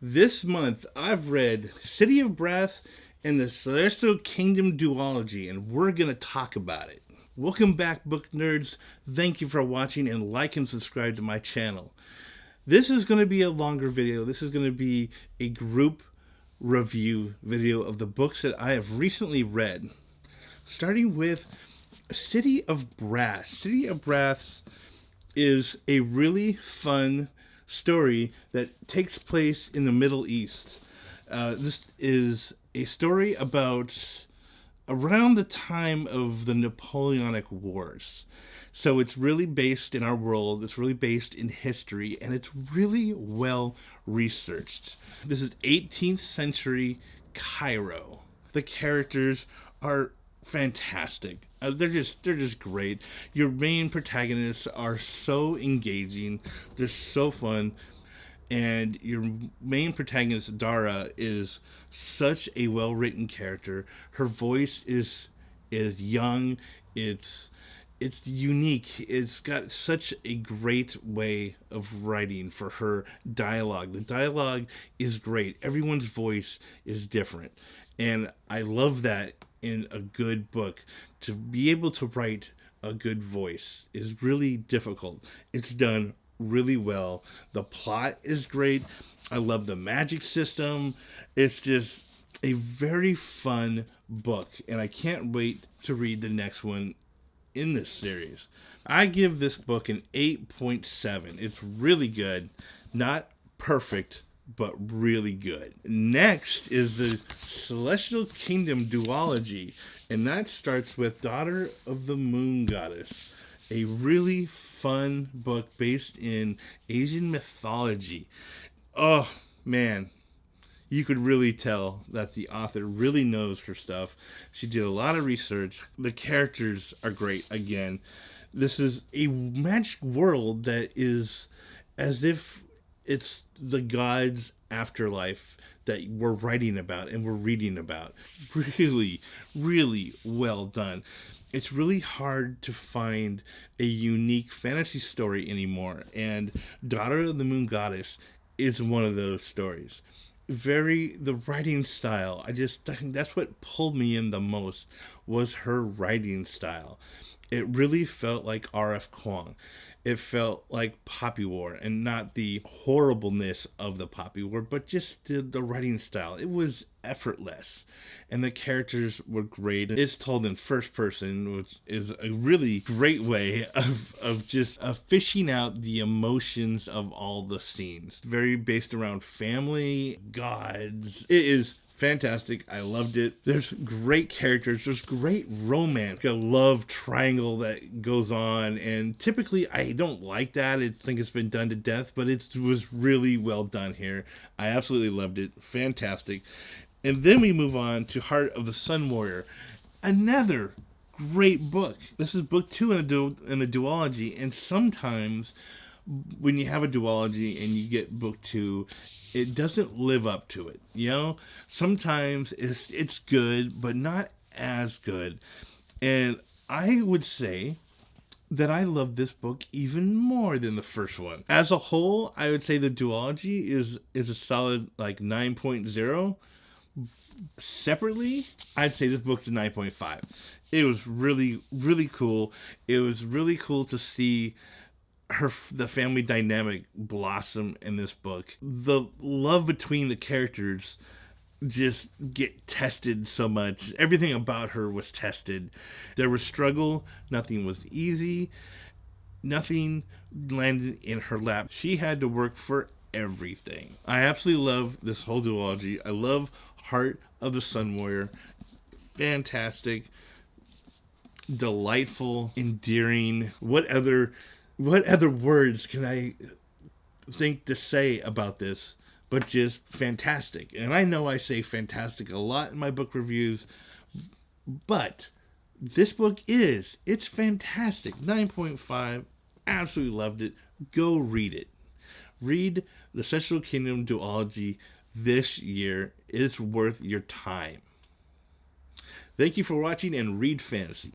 This month, I've read City of Brass and the Celestial Kingdom duology, and we're going to talk about it. Welcome back, book nerds. Thank you for watching, and like and subscribe to my channel. This is going to be a longer video. This is going to be a group review video of the books that I have recently read. Starting with City of Brass. City of Brass is a really fun story that takes place in the Middle East. This is a story about around the time of the Napoleonic Wars. So it's really based in our world, it's really based in history, and it's really well researched. This is 18th century Cairo. The characters are fantastic. They're just great. Your main protagonists are so engaging. They're so fun. And your main protagonist, Dara, is such a well-written character. Her voice is young. It's unique. It's got such a great way of writing for her dialogue. The dialogue is great. Everyone's voice is different. And I love that in a good book. To be able to write a good voice is really difficult. It's done really well. The plot is great. I love the magic system. It's just a very fun book, and I can't wait to read the next one in this series. I give this book an 8.7. It's really good. Not perfect, but really good. Next is the Celestial Kingdom duology, and that starts with Daughter of the Moon Goddess, a really fun book based in Asian mythology. Oh man, you could really tell that the author really knows her stuff. She did a lot of research. The characters are great. Again, this is a magic world that is as if it's the gods' afterlife that we're writing about and we're reading about. Really, really well done. It's really hard to find a unique fantasy story anymore, and Daughter of the Moon Goddess is one of those stories. The writing style, I think that's what pulled me in the most, was her writing style. It really felt like R.F. Kuang. It felt like Poppy War, and not the horribleness of the Poppy War, but just the writing style. It was effortless, and the characters were great. It's told in first person, which is a really great way of just fishing out the emotions of all the scenes. Very based around family, gods. It is fantastic. I loved it. There's great characters. There's great romance. A love triangle that goes on, and typically I don't like that. I think it's been done to death, but it was really well done here. I absolutely loved it. Fantastic. And then we move on to Heart of the Sun Warrior. Another great book. This is book 2 in the duology, and sometimes when you have a duology and you get book 2, it doesn't live up to it. Sometimes it's good, but not as good. And I would say that I love this book even more than the first one. As a whole, I would say the duology is a solid like 9.0. Separately, I'd say this book's a 9.5. It was really, really cool. It was really cool to see the family dynamic blossom in this book. The love between the characters just get tested so much. Everything about her was tested. There was struggle. Nothing was easy. Nothing landed in her lap. She had to work for everything. I absolutely love this whole duology. I love Heart of the Sun Warrior. Fantastic, delightful, endearing. What other words can I think to say about this but just fantastic? And I know I say fantastic a lot in my book reviews, but this book it's fantastic. 9.5. Absolutely loved it. Go read it. Read the Celestial Kingdom duology this year. It's worth your time. Thank you for watching, and read fantasy.